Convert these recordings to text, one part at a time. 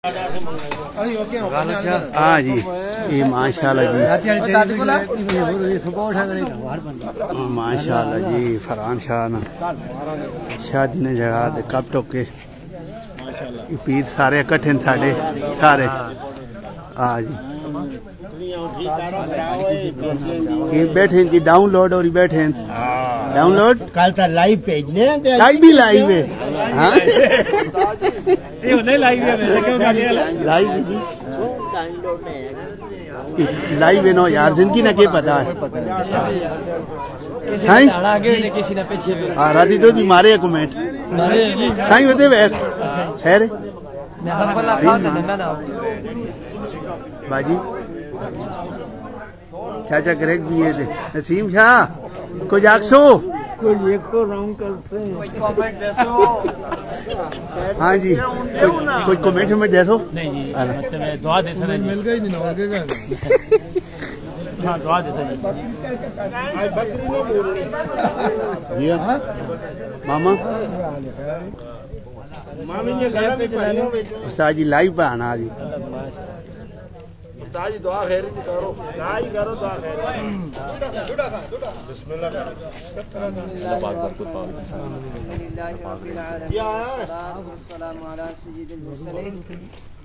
हाँ जी, ये माशाल्लाह जी, माशाल्लाह जी। फरहान शाह ना शादी ने जड़ा कप टोके पीर सारे इकट्ठे साढ़े सारे। हाँ जी, ये बैठे जी डाउनलोड और बैठे डाउनलोड कल तक लाइव भेजने लाइव भी लाइव है। हाँ लाइव जी, लाइव है नो यार, जिंदगी ना क्या पता है। किसी ने पीछे हाँ राधी तो भी मारे कमेंट साईं होते वे खैर बाजी चाचा ग्रेग भी है नसीम शाह को जागसो कोई देखो रंग करते हैं। हाँ जी, कोई कमेंट में दे दो। नहीं जी, मतलब दुआ दे सकते मिल गई नहीं लगेगा। हाँ दुआ दे सकते जी। मामा मामी ने घर पे चलाने उस्ताद जी लाइव पे आना जी। ताजी दुआ खैर ही करो, ताजी करो दुआ खैर। बिस्मिल्लाह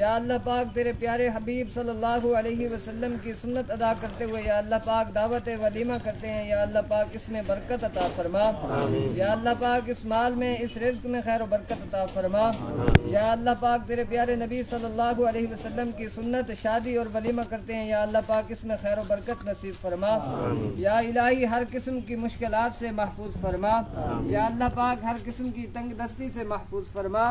या अल्लाह पाक तेरे प्यारे हबीब सल्लल्लाहु अलैहि वसल्लम की सुन्नत अदा करते हुए या अल्लाह पाक दावत वलीमा करते हैं। या अल्लाह पाक इसमें बरकत अता फरमा। या अल्लाह पाक इस माल में इस रिज़्क़ में खैर और बरकत अता फरमा। या अल्लाह पाक तेरे प्यारे नबी सल्लल्लाहु अलैहि वसल्लम की सुन्नत शादी और वलीमा करते हैं। या अल्लाह पाक इसमें खैर और बरकत नसीब फरमा। या इलाही हर किस्म की मुश्किलात से महफूज फरमा। या अल्लाह पाक हर किस्म की तंग दस्ती से महफूज फरमा।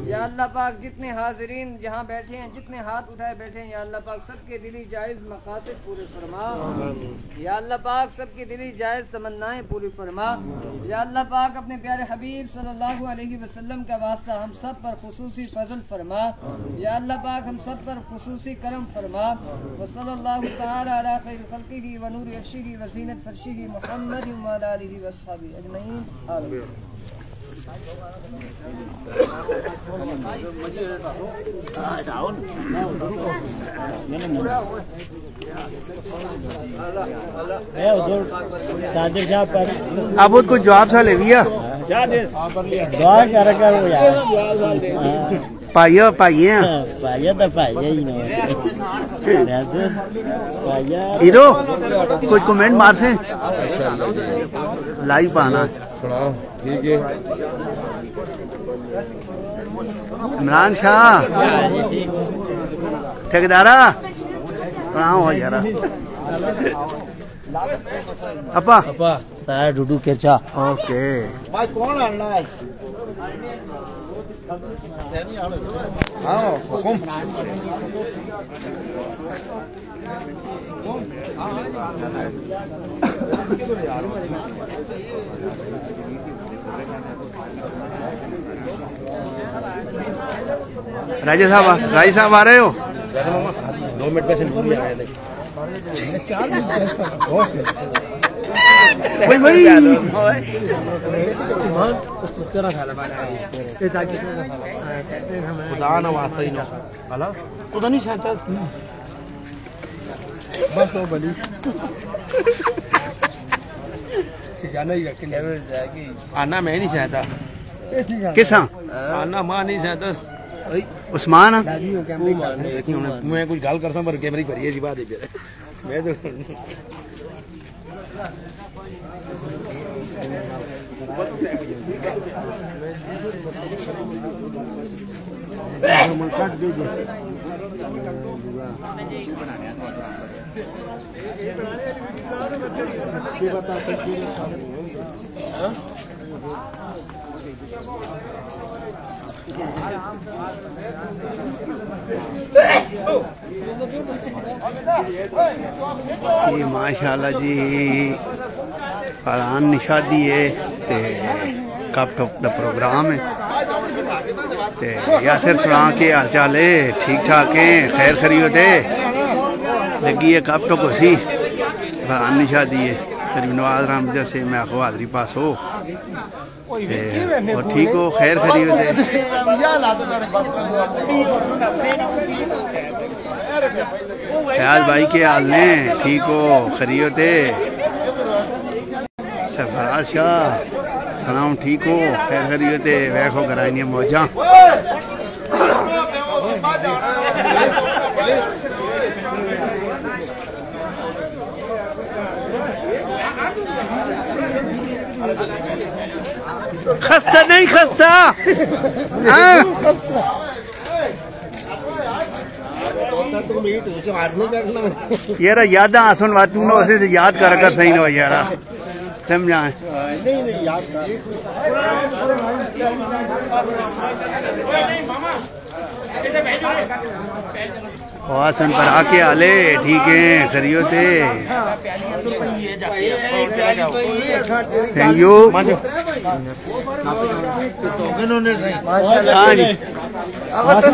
या अल्लाह पाक जितने हाजिरीन जहाँ बैठे हैं, जितने हाथ उठाए बैठे हैं, या अल्लाह पाक सबके दिली जायज़ मकासद पूरे फरमा। या अल्लाह पाक सबकी दिली जायज़ तमन्नाएं पूरी फरमा। या अल्लाह पाक अपने प्यारे हबीब सल्लल्लाहु अलैहि वसल्लम का वास्ता हम सब पर खुसूसी फजल फरमा। या अल्लाह पाक हम सब पर खुसूसी करम फरमा। व सल्लल्लाहु तआला अला खैर खल्क़िही व नूर अर्शिही व ज़ीनत फर्शिही मुहम्मद व अला आलिहि व अस्हाबिही अजमईन आमीन। अब कुछ जवाब सा ले लिया पाइया पाइया तो पाइया ही नहीं हीरो कुछ कमेंट मार से लाइव आना ठीक है। इमरान शाह ठेकेदारा प्रणाम हो यार अपा सारा डूडू के चा ओके भाई कौन आना है? हाँ हुकुम राजा साहब आ रहे हो? 2 मिनट में से दूरी आ रहे खुदा ना वास्ता ही ना खुदा नहीं चाहता बस तो बली जाना ही आना मैं नहीं चाहता किसा आना मां नहीं चाहता उस्मान मैं कुछ गल कर पर कैमरे भरी है बात फिर मैं तो ये माशाल्लाह जी फरहान निशादी है ते कप टॉप का प्रोग्राम है ते यासिर सुना के हाल चाल है ठीक ठाक है खैर खरीद है लगी है कप टॉप उसी फरहान निशादी है करीब नवाज राम जैसे मैं आखो हाजरी पास हो और ठीक हो खैर खरीद है ख्याल भाई के हाल ने ठीक हो खरीद है सरफराज शाह सलाम ठीक हो खैर खरीद है वैखो कराई मौजा खस्ता नहीं खस्ता यार याद आसन बात तू उसे याद कर सही ना यार समझा आसन पर आके आले ठीक है खरीद थे थैंक यू हाँ जी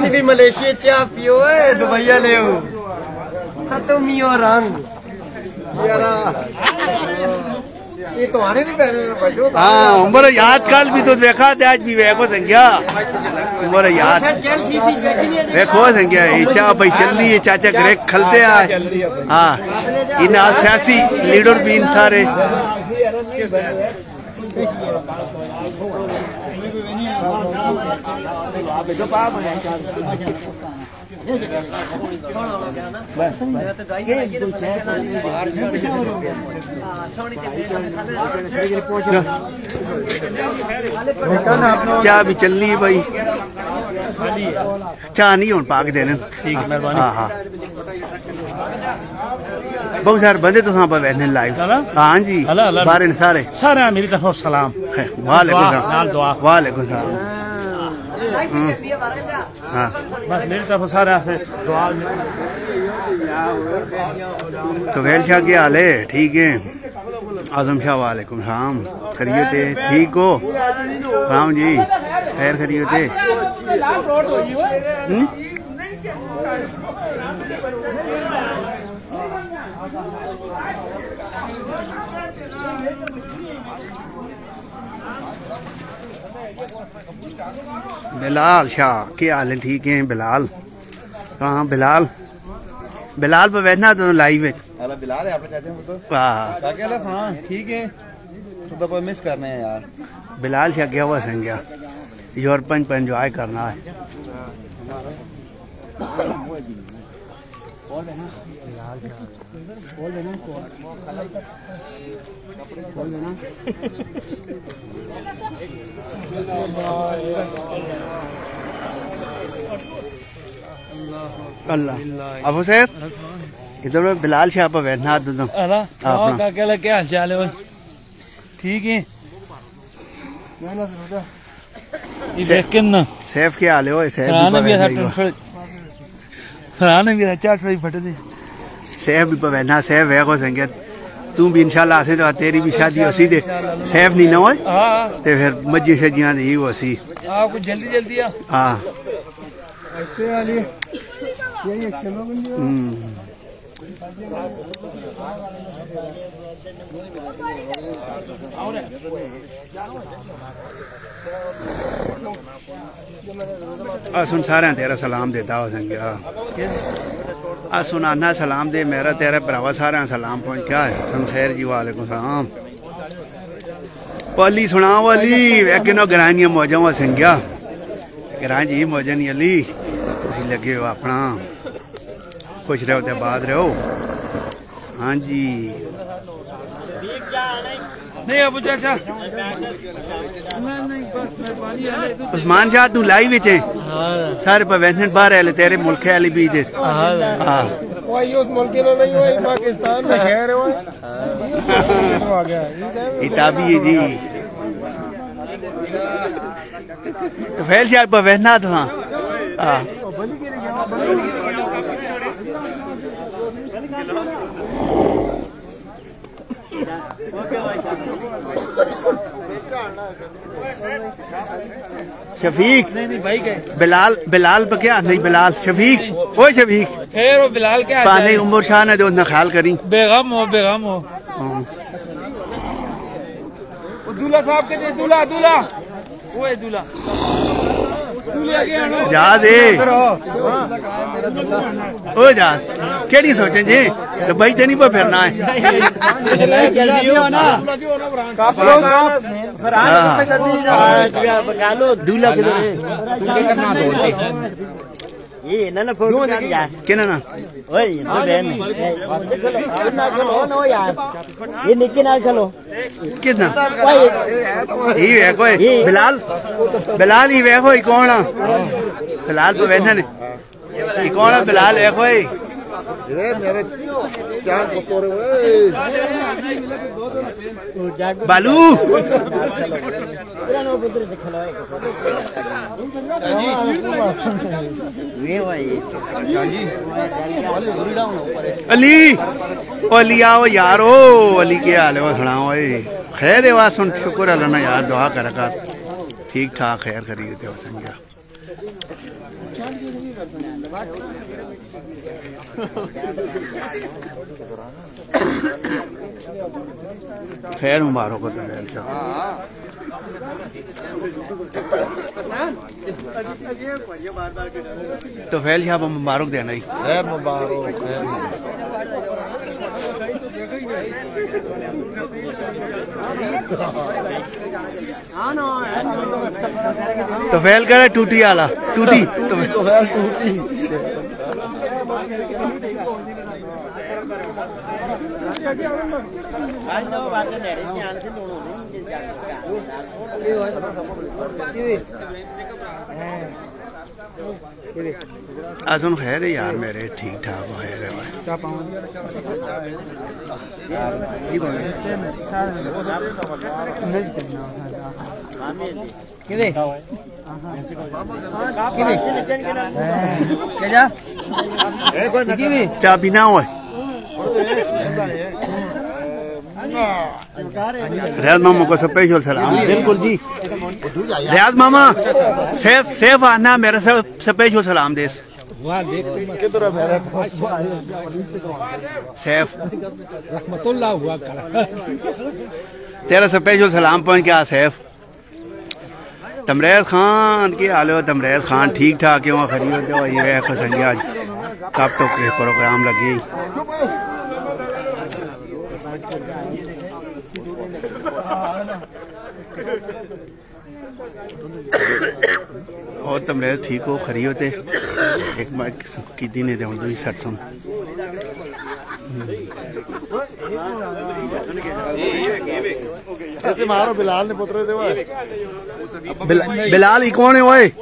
भी मलेशिया चाह पियो दुबैया ले सतमियो रंग ये तो आने नहीं पहने हाँ उम्र याद कल भी तो देखा थे आज भी वेखो संख्या उम्र याद वेखो संख्या चाह भाई चल रही है चाचा ग्रेक खलते आए हाँ इन सियासी लीडर भी इन सारे क्या भी चल रही है भाई चाह नहीं हो पाक देने हाँ हाँ बहुत सारे बंदे तो पर बैठने लाइव हाँ जी बारे सारे सारे मेरी तरफ सलाम वालेकुम सलाम हाँ बस मेरी तरफ सारे दुआ तो वेल शाह के हाल है ठीक है आजम शाह वालेकुम सलाम खरीद है ठीक हो राम जी खैर खरीद है बिलाल शाह क्या हाल है ठीक है बिलाल हाँ बिलाल बिलाल पे बैठना तो लाइव है बिलाल है आपने चाचा तो हाँ सुना ठीक है तो मिस करने हैं यार बिलाल शाह गया हुआ संज्ञा यूरोपन पर एंजॉय करना है अल्लाह अबू साहब इधर बिलाल शाह पर बैठना अपना क्या हाल चाल है ठीक है सैफ क्या हाल है सैफ भी पर बैठना सैफ है को संगत तू भी इंशाल्लाह आसे तो तेरी भी शादी हो सीधे सैफ नहीं ना हो तो फिर मज्जी शजियां ही हो सी कुछ जल्दी जल्दी हाँ सुन सारे तेरा सलाम देता हो संख्या सुनाना सलाम दे मेरा तेरा भरावा सारे सलाम पहुंच क्या है सुन खैर जी वालेकुम सलाम पली सुना वाली किनो ग्रानिया मौजा हुआ संख्या ग्रां जी मौजा नहीं अली लगे हो अपना खुश रहो ते बाद रहो हाँ जी नहीं अबू चाचा उस्मान शाह तू लाइव विच है सारे पवेंशन बाहर है तेरे मुल्क है अली बीज हां कोई उस मुल्क में नहीं हुआ पाकिस्तान में शहर है इताबी है जी तो फैल शायद बहना था हाँ शफीक नहीं भाई के बिलाल बिलाल पे क्या नहीं बिलाल शफीक ओ शफीक फिर वो बिलाल क्या पानी उमर शाह ने जो ख्याल करी बेगम हो दूल्हा साहब के दूल्हा दूल्हा वो है दूल्हा जा दे ओ जा केड़ी सोचे जी तो भाई ते नहीं पे फिरना है दूल्हा ये ना फोटो किना ना ओए नो यार ये निक्के नाल चलो कितना ये है कोई बिलाल बिलाल ही वे कोई कौन बिलाल तो वैसे ने ये कौन है बिलाल है कोई ये मेरे चार पतोरे बालू अली अली आओ यार ओ अली क्या हाल है सुनाओ खैर है वाह सुन शुक्र अल्लाह ना यार दुआ कर ठीक ठाक खैर करिए थे संज्ञा खैर मुबारक हो तो फैल साहब मुबारक देना ही खैर मुबारक तो फैल करे टूटी आला टूटी तो खैर टूटी सुन खैर है यार मेरे ठीक ठाक खैर है चा पीना हो रियाज मामा को स्पेशल सलाम बिल्कुल जी रियाज मामा सेफ सेफ आना मेरे से स्पेशल सलाम देस सेफ रहमतुल्लाह हुआ तेरा स्पेशल सलाम पहुंच गया सेफ तमरेज खान की हाल हो तमरेज खान ठीक ठाक क्यों खरी होते हो ये संज्ञा कब तो प्रोग्राम लगी और तमरेज ठीक हो खरी होते एक बार की दिन दे सत्संग ऐसे मारो बिलाल ने पुत्र दे बिलाल ही कौन है ओए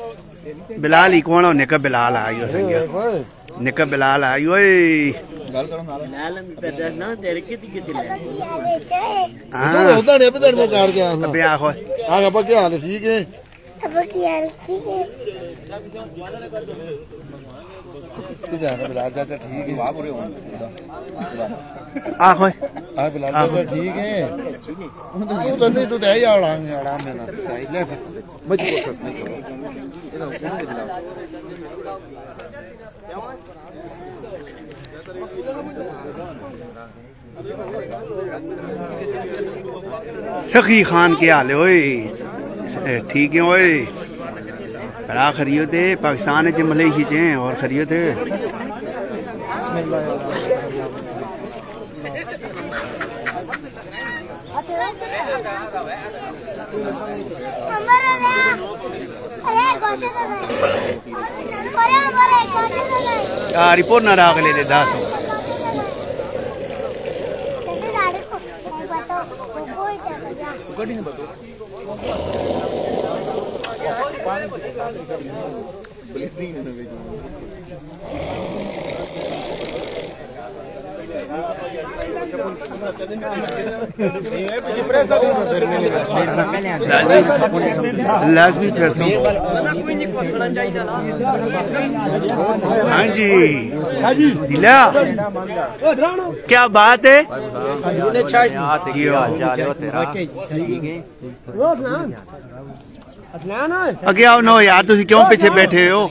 बिलाल ही कौन है निका बिलाल आयो संज्ञा निका बिलाल आयो ठीक है बिलाल चाचा ठीक है आखो बिलाल चाचा ठीक है तू नहीं तू दे आराम में ना ले मुझको शक नहीं करो सखी खान के हाल ओए ठीक है ओए बड़ा खरीद है पाकिस्तान च मलेशिया च और खरीद है रिपोर्ट ना राग ले 10 नहीं लाजमी हाँ जी दिला क्या बात है अगे आओ नो यार तुम क्यों पीछे बैठे हो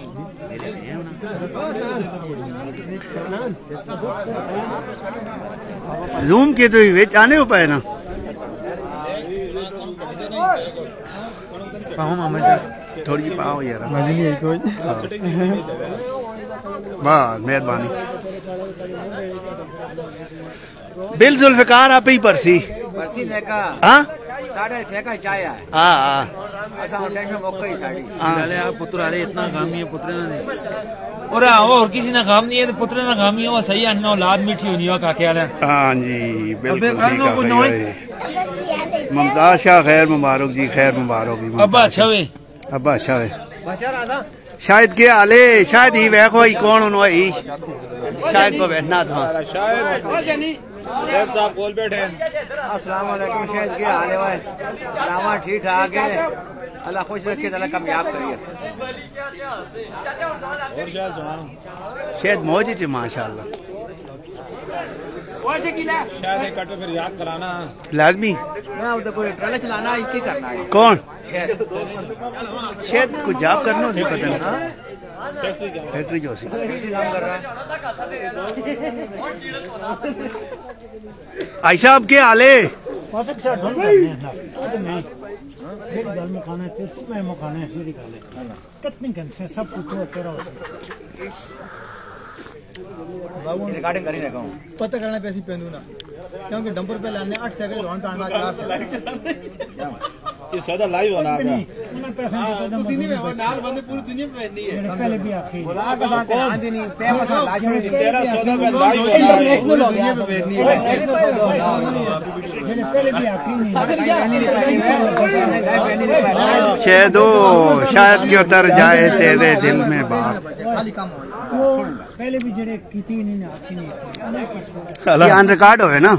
जूम के तो आने हो पाए ना थोड़ी पाओ यार वाह मेहरबानी बिल जुल्फिकार आप ही परसी हाँ पुत्र अरे इतना गामी है पुत्र ने और किसी ना काम नहीं है पुत्र ना काम नहीं है वो सही है औलाद मीठी होनी हो काके वाला हाँ जी बिल्कुल मुमताज शाह खैर मुबारक जी खैर मुबारक जी अब्बा अच्छा वे अब्बा अच्छा वे शायद के आले शायद ही वह कोई कौन उन्होंने शायद को बैठना था शेख साहब बोल बैठे अस्सलाम वालेकुम शायद के हाल है रामा ठीक ठाक है अल्लाह खुश रखे अल्लाह कामयाब करिए शायद मौज है माशाल्लाह शायद एक कटो फिर याद कराना लाजमी ना उधर कोई ट्रेलर चलाना है क्या करना है कौन शायद कुछ जॉब करना उसे पता नहीं फैक्ट्री जो सी काम कर रहा है आयशा अब के आले कितने घंटे सब कुछ तेरा रिकॉर्डिंग करी रखा हूँ पता करना पैसे पहनू ना क्योंकि डंपर पे लाने 8 सेकंड रोन पे आना 4 सेकंड ये सौदा लाइव होना है उसी ने नाल बंदे पूरी दुनिया में पहननी है पहले भी आखिर बोला का साथ ध्यान देनी पैसा ला छोड़ तेरा सौदा पे लाइव होना इंटरनेशनल हो गया पे पहननी है पहले भी आखिर शेदो शायद क्यों उतर जाए तेरे दिल में बात खाली काम हो पहले भी जड़े किती नहीं ना आखिर नहीं ये ऑन रिकॉर्ड होवे ना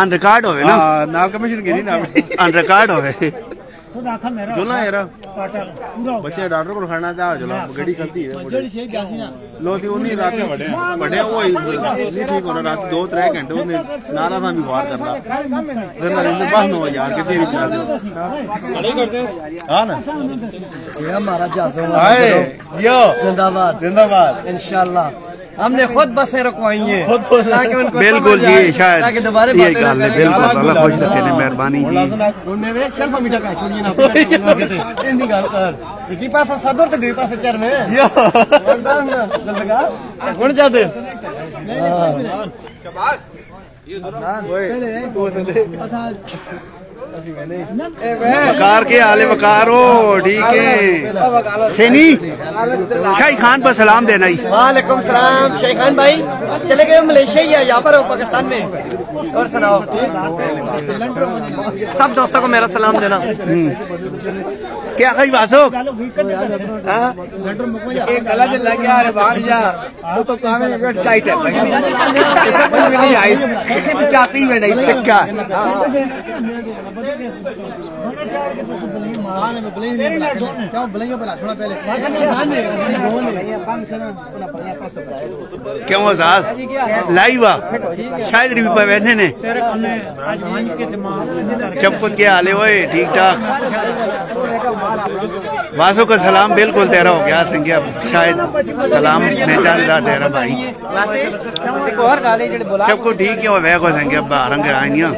ऑन रिकॉर्ड होवे ना नाम कमीशन गिरी ना ऑन रिकॉर्ड होवे खुद आखा मेरा जोला यार पाटा पूरा बच्चे डॉक्टर को खाना था जोला गड़ी करती है जड़ी से ब्यासी ना लोधी उन्हीं रात में बड़े वो नहीं ठीक होना रात 2-3 घंटे उन्हें नारा था भी बाहर करना फिर बस नो यार कितनी भी चला दे हाँ ना ये हमारा जाते आए जियो जिंदाबाद जिंदाबाद इंशाल्लाह हमने खुद बसें रखवाई हैं ताकि उनको बिल्कुल समझ जी आए, शायद ताकि दोबारा ये बातें गल है ना बिल्कुल करें। अल्लाह खुश रखे ने मेहरबानी जी उन्हें वे सेल्फ मीटर का छोड़िए ना इतनी गल कर एक ही पास सदर तो दुई पास चर में जियो कौन जाते वकार के आले वकार हो ठीक है सैनी शाही खान पर सलाम देना ही वालेकुम सलाम शेख खान भाई चले गए मलेशिया या यहाँ पर हो पाकिस्तान में और सुनाओ सब दोस्तों को मेरा सलाम देना क्या कही वासो एक गलत लग गया अरे भाग जा वो तो काम है वेबसाइट है भाई ऐसा कुछ भी नहीं आई चाहती ही नहीं क्या क्यों बुलाएंगे पहला थोड़ा पहले क्यों आजाद लाइव आ शायद रिव्यू पे बैठे ने चपकुत के आले हुए ठीक ठाक वासो का सलाम बिल्कुल तेरा हो गया संज्ञा शायद सलाम पहचान रहा तेरा भाई सबको ठीक है वह को संज्ञा रंग आइनिया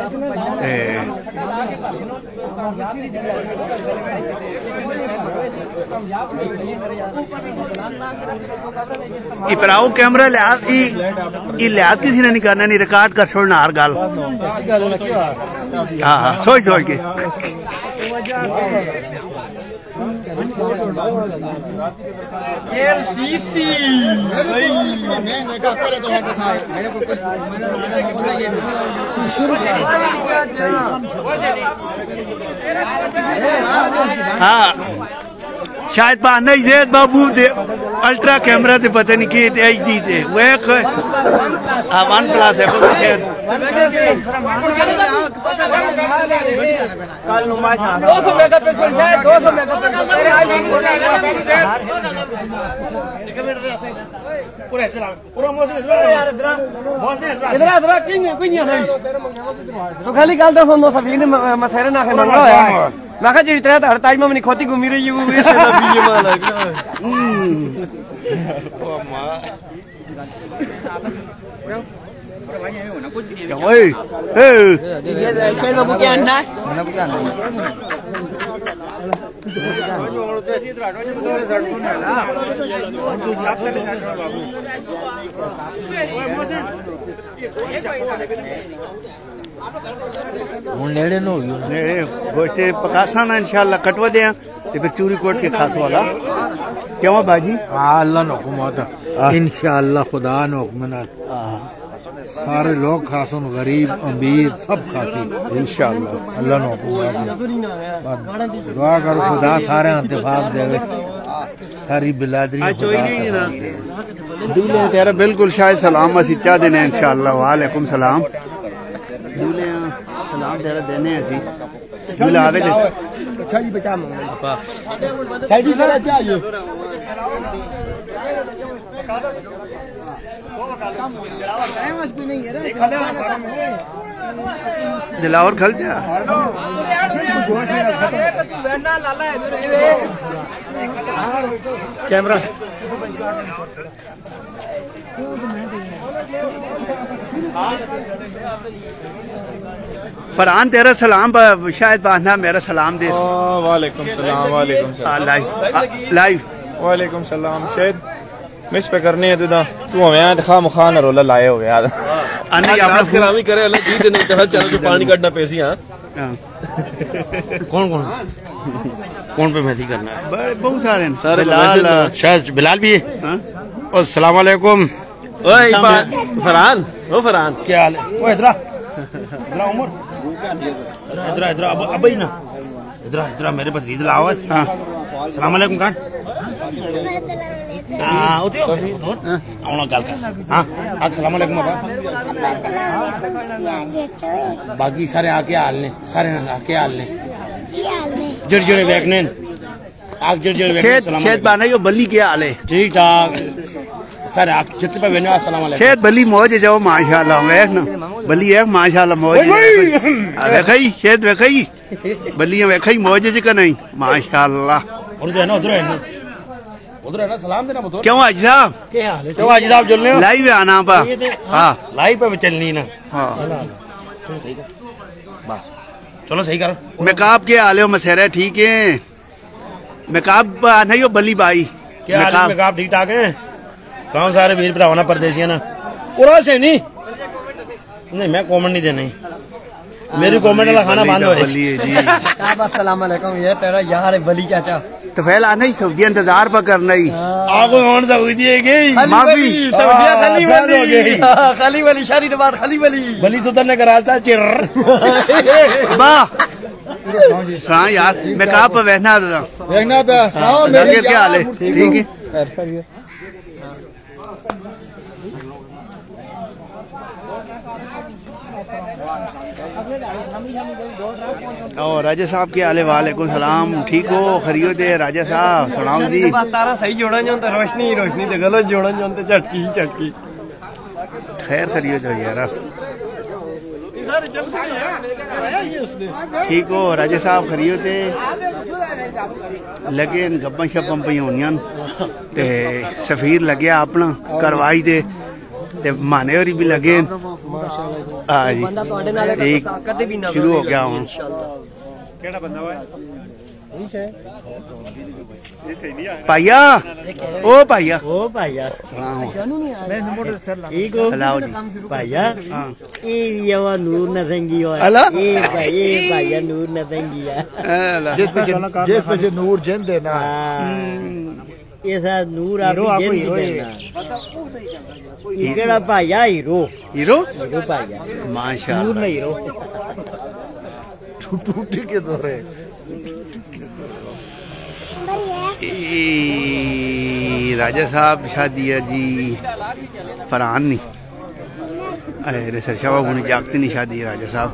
इपराऊ कैमरा लिहाज लिहाज किसी ने नहीं करना नहीं रिकॉर्ड कर छोड़ना हर गाल हाँ हाँ सोच सोच के हाँ शायद नहीं जैद बाबू दे अल्ट्रा कैमरा ते पता नहीं की HD ते वो एक OnePlus है कल नुमाइश 200 मेगापिक्सल है 200 मेगापिक्सल तेरे आईफोन पूरा सलाम पूरा मौसम यार इधर किंग कोई नहीं है सो खाली गल दस होंदो सफीन मसेरे ना के मंगा होया मैं कहा जी तेरा तो हर टाइम में खोती घूमी रही है वो ऐसे ना बीजे माल है ओ मां ओए ए ये शेर बाबू क्या अन्ना है ਹੁਣ ਨੇੜੇ ਨੂੰ ਨੇੜੇ ਗੋਸ਼ਤੇ ਪਕਾਸਾ ਨਾ इंशाल्लाह कटवा दे ते फिर चूरी कोट के खास वाला क्यों बाजी अल्लाह नो हुकूमत इंशाअल्लाह खुदा नो हुकमत सारे लोग खासों गरीब अमीर सब खासी इंशाअल्लाह अल्लाह नो हुकूमत दुआ करो खुदा सारे इत्तेफाक देवे सारी बिलादरी दूल्हे तेरा बिल्कुल शायद सलाम असी क्या देने इंशाअल्लाह वालेकुम सलाम दूल्हे सलाम तेरा देने असी दूल्हा आवे दे अच्छा जी बचा मंगा अच्छा जी तेरा चाहिए दिलावर खल जा कैमरा फरहान तेरा सलाम शायद बांधना मेरा सलाम दे वालेकुम सलाम वालेकुम सलाम लाइव वालेकुम सलाम शायद मिस पे करनी है तू हमें दिखा मुखान रोला लाए हो यार अन्नी अपना कलामी करे अल्लाह जी ने कहा चलो जो पानी काटना पैसी हां कौन कौन कौन पे मेहंदी करना है बहुत सारे बिलाल शायद बिलाल भी है और सलाम वालेकुम ओए फरहान ओ फरहान क्या हाल है ओ इधर उमर इधर अब ही ना इधर मेरे भतीजे लाओ हां सलाम वालेकुम कान हां उठो आउना गल कर हां अस्सलाम वालेकुम बाकी सारे आके हाल ने सारे आके हाल ने जड़ जड़े देखने आग जड़ जड़े सलाम शेद बाना यो बल्ली के हाल है ठीक ठाक सारे आग जितने पे वेने अस्सलाम वालेकुम शेद बल्ली मौज जाओ माशाल्लाह देख ना बल्ली है माशाल्लाह मौज देखई शेद देखई बल्लियां देखई मौज ज का नहीं माशाल्लाह उधर है ना उधर है ना सलाम देना बतो क्यों हाजी साहब क्या हाल है तो हाजी साहब चल रहे हो लाइव आना पा हां लाइव पे चलनी ना हां सही कर बस चलो सही करो मेकअप के हाल हो मसेरा ठीक है मेकअप नहीं हो बली भाई क्या हाल है मेकअप ठीक ठाक है कौन सारे वीर भरावाना परदेसियां ना पूरा से नहीं मैं कमेंट नहीं देना मेरी कमेंट वाला खाना बंद हो बली है जी अस्सलाम वालेकुम ये तेरा यार है बली चाचा तो पहला नहीं सऊदी इंतजार पर करना ही आपको कौन सऊदी है गई माफी सऊदी खाली वाली शादी के बाद खाली बली सुधरने का रास्ता चिर वाह हाँ यार मैं कहा पर बहना पे क्या हाल है ठीक है और राजा साहब के आले वालेकुम सलाम ठीक हो खरीद है राजा साहब सुनाओ जी तारा सही जोड़ा जो तो रोशनी रोशनी तो गलत जोड़ा जो तो झटकी झटकी खैर खरीद हो यार ठीक हो राजा साहब खरीद है लगे गप्पा शप्पा पई होनियां ते सफीर लगे अपना करवाई दे ते माने होरी भी लगे हाँ जी एक शुरू हो गया हूँ पाइया ओ पाइया लाओ जी भैया नूर न संगी भैया नूर न संगी जिस पे से नूर जिंदे ना ऐसा नूर आप केड़ा भैया हीरो हीरो हीरो भैया माशाल्लाह नूर नहीं हीरो टूटी के दौरे राजा साहब शादी है जी फरहान नहीं अरे सर शाह बाबू ने जागती नहीं शादी राजा साहब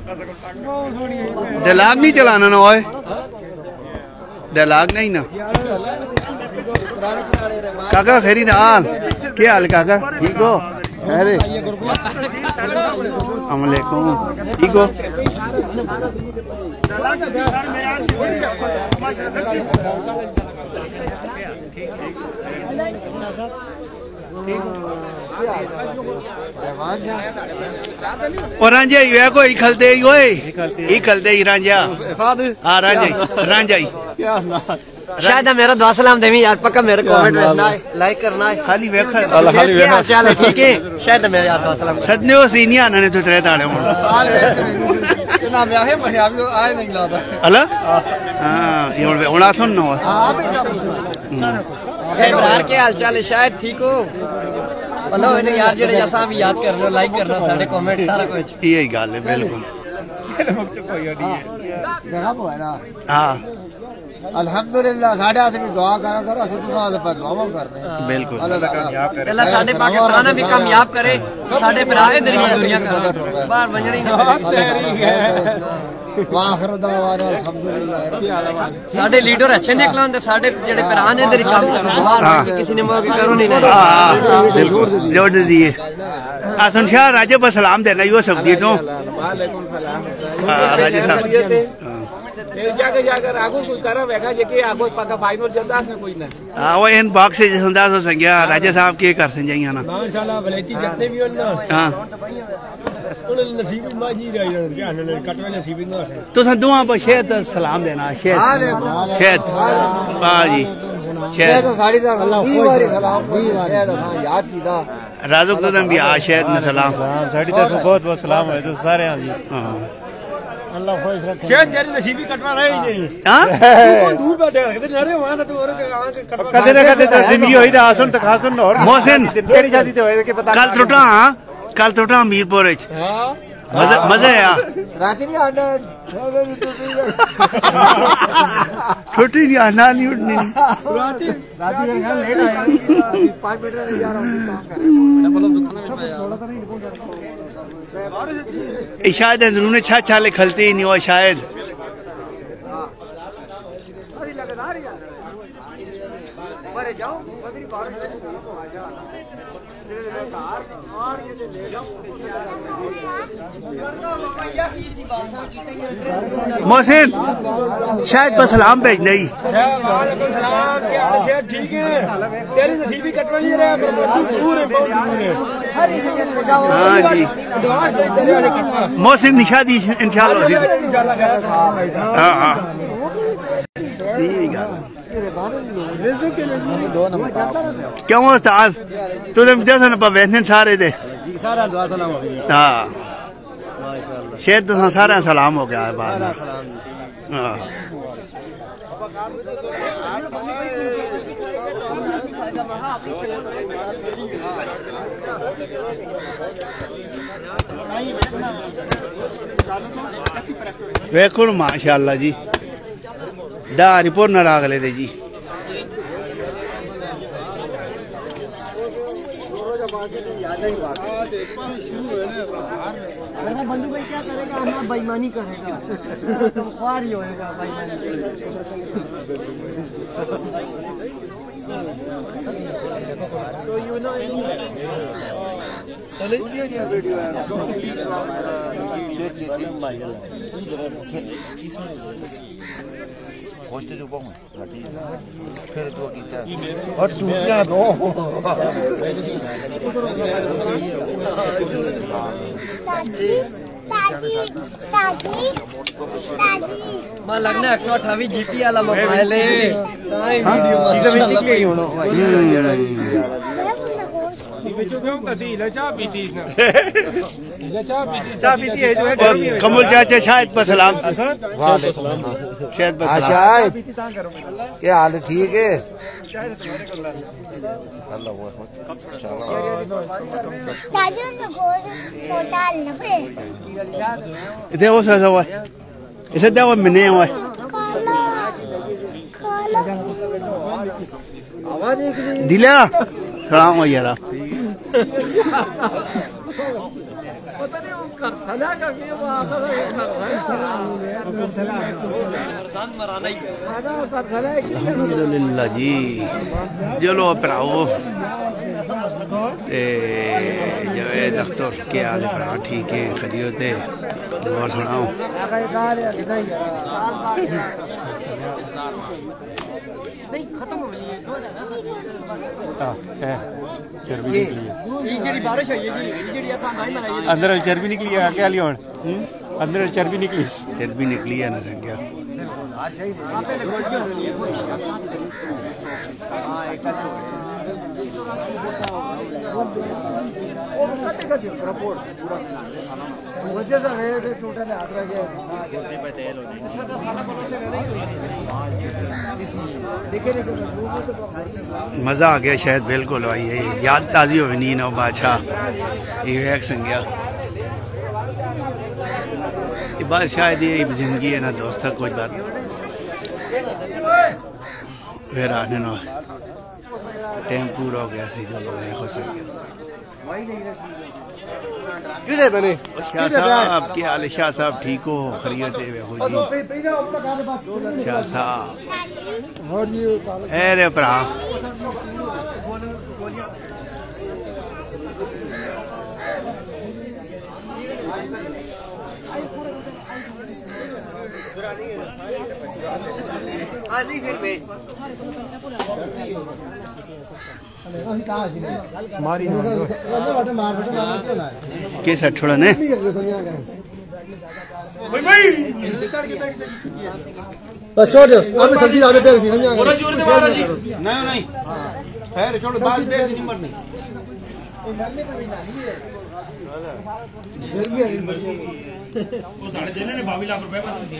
डायलॉग नहीं चलाना ना ओए डायलॉग नहीं ना काका खैरी नाल क्या हाल काका ठीक हो अरे अस्सलामुअलैकुम ठीक हो और रांझा ही है कोई खलते ही ओए ही खलते ही रांझा हाँ रांझा ही शायद मेरा दुआ सलाम देवी यार पक्का मेरे कमेंट करना है लाइक करना है खाली वेख खाली वेख चल ठीक है शायद मेरे यार दुआ सलाम सदने वो सीनिया ने तो तेरे ताड़े हुन ना मैं आए मैं अभी आए नहीं लादा अला हां ये हुन सुन ना इमरान के हाल चाल शायद ठीक हो बोलो इन्हें यार जेड़े जैसा भी याद करना लाइक करना सारे कमेंट सारा कुछ यही गल है बिल्कुल देखा वो है ना हां अल्हम्दुलिल्लाह साढ़े आदमी दुआ करा करो असि तो पे दुआ करने बिल्कुल अल्लाह साडे पाकिस्तान भी कामयाब करे साडे भरा इधर मजदूरियां कर बाहर वंजणी ना वाखिर दावाना अल्हम्दुलिल्लाह रब्बिल आलमीन साडे लीडर अच्छे निकलां ते साडे जेड़े भरा ने इधर काम बाहर किसी ने मोगी करो नहीं जोड़ दिए आसन शाह राजा पर सलाम देना यो सब दी तो वालेकुम सलाम राजा साहब जाकर आगो कोई करा वेगा जेके आगो पक्का फाइनल जल्दास में कोई ना हां वो इन बॉक्स से संदास हो संगया राजा साहब के कर संजाइया ना माशाल्लाह वलेती जितने भी होना हां उन नसीब माजी रही क्या ने कटवे नसीब ना तो दुआ पर शेद सलाम देना शेद हां जी शेद तो साड़ी दा अल्लाह बारी सलाम शेद याद कीदा राजू कदम भी आ शेद ने सलाम साड़ी तरफ बहुत बहुत सलाम है तो सारे हां जी हां अल्लाह खुश रखे शेद तेरी नसीबी कटवा रही नहीं हां तू दूर बैठे कहते नरे वहां तो और कटवा कदे ना कदे तो जिंदगी होई दा सुन तक सुन और मोहसिन तेरी शादी तो होए के पता कल टुटा मीरपुर च हां मजा आया राती नहीं आना छोटी नहीं आना नहीं उठनी राती लेट आया 5 मिनट में जा रहा हूं काम कर रहे मतलब दुकान में पाया शायद अंदरू ने छा छाले खलते ही नहीं हुआ शायद मोहसिन शायद पर सलाम भेजना ही ठीक है तेरी नसीबी कटवा नहीं रहा दूर है बहुत दूर है हाँ जी मोहसिन निशादी इंशाल्लाह हाँ हाँ क्यों उस्ताद तुझे दस न पवेने सारे दे सारा दुआ सलाम हो गया हाँ शायद तो सारा सलाम हो गया है बाद में हाँ वेखो माशाअल्लाह जी दा रिपोर्ट न रागले दे जी बंधु भाई क्या करेगा हमारा बेईमानी करेगा तो ख्वार ही होएगा बेईमानी So you know और टूटियां दो मां लगना 128 जीपी वाला मोबाइल है ताई वीडियो कमल चाचा शायद पर सलाम शायद शायद क्या हाल ठीक है इधर वो सा हुआ इसे देखो मैंने हुआ दिला सलाम हो यारा अल्हम्दुलिल्लाह जी चलो भराओ जावेद अख्तर के हाल भरा ठीक है खरीद थे और सुनाओ अंदर चर्बी निकली है क्या लिया अंदर चर्बी निकली है ना संख्या मजा आ गया शायद बिल्कुल भाई याद ताजी हो नी ना बादशाह ये एक संज्ञा बात शायद ये जिंदगी है ना दोस्त कोई बात फिर आने ना टाइम पूरा हो गया सही चलो हो सके शाह साहब क्या हाल है शाह साहब ठीक हो खरीद जी शाह साहब अरे भरा कैसा छोड़ा ने छोड़ दो आप सब्जी डाल पे नहीं खैर छोड़ बात पे नहीं मरनी वो साढ़े देने ने 22 लाख रुपए बता दिए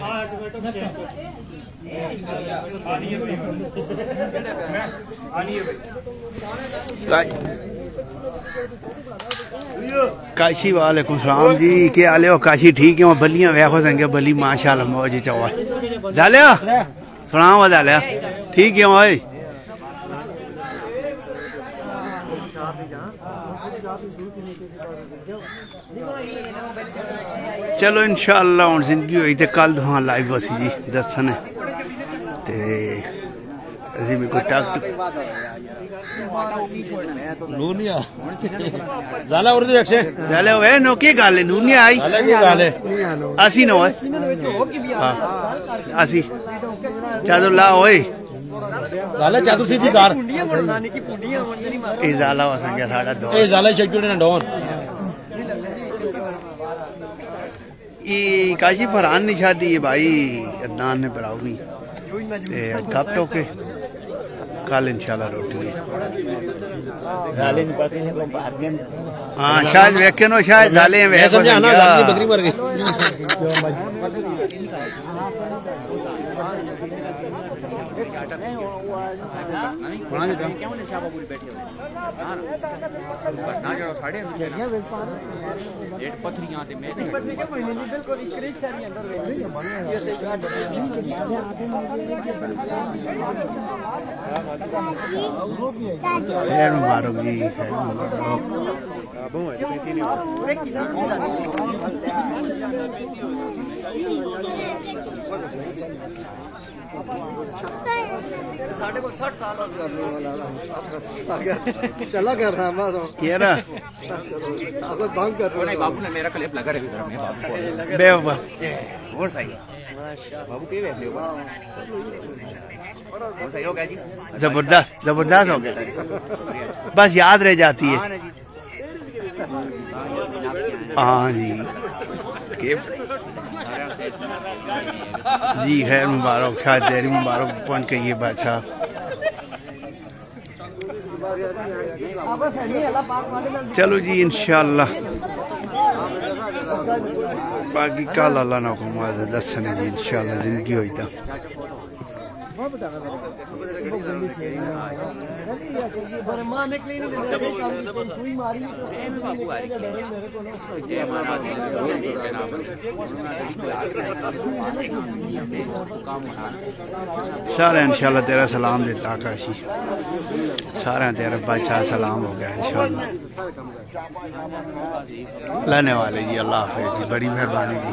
काशी वालेकुम सलाम जी क्या हाल है काशी ठीक है बलियां व्याखो संगे बली माशाल्लाह मौज चवा जालिया सलाम जालिया ठीक है भाई चलो इंशाअल्लाह हुन जिंदगी होई ते कल तुहां लाइव वसी जी दसन ते असी भी कोई टाक नूनिया जाला और दे अक्षे जाले वे नो की गल है नूनिया आई की गल है असी नो हां असी चादर ला ओए जाला चादर सीधी कार ए जाला वसंगे साडा दो ए जाला चक्कुड़े ना डोन ई काजी फरहान ने शादी है भाई अदनान ने बरावनी कब टोके कल इंशाल्लाह रोटी जाले नहीं पता है वो बाहर गए हां शायद वेखे नो शायद जाले वे समझाना जाली बकरी मर गई मुबारक जी साढ़े को 60 साल चला कर रहा मैं तो क्या रहा आपको बंद कर रहा नहीं बाबू ने मेरा क्लिप लगा रहे घर में बाबू बेवफा और सही माशाल्लाह बाबू के बैठे हो और सही हो गया जी जबरदस्त जबरदस्त हो गया बस याद रह जाती है हाँ जी जी खैर मुबारक शायद देरी मुबारक पहुंच गई है बादशाह चलो जी इंशाअल्लाह बाकी कल अल्लाह ना को दसन है जी इंशाअल्लाह जिंदगी हुई था सारे इंशाल्लाह तेरा सलाम देता काशी सारा तेरा बादशाह सलाम हो गया इंशाल्लाह लाने वाले जी। अल्लाह हाफिज़ जी, बड़ी मेहरबानी जी।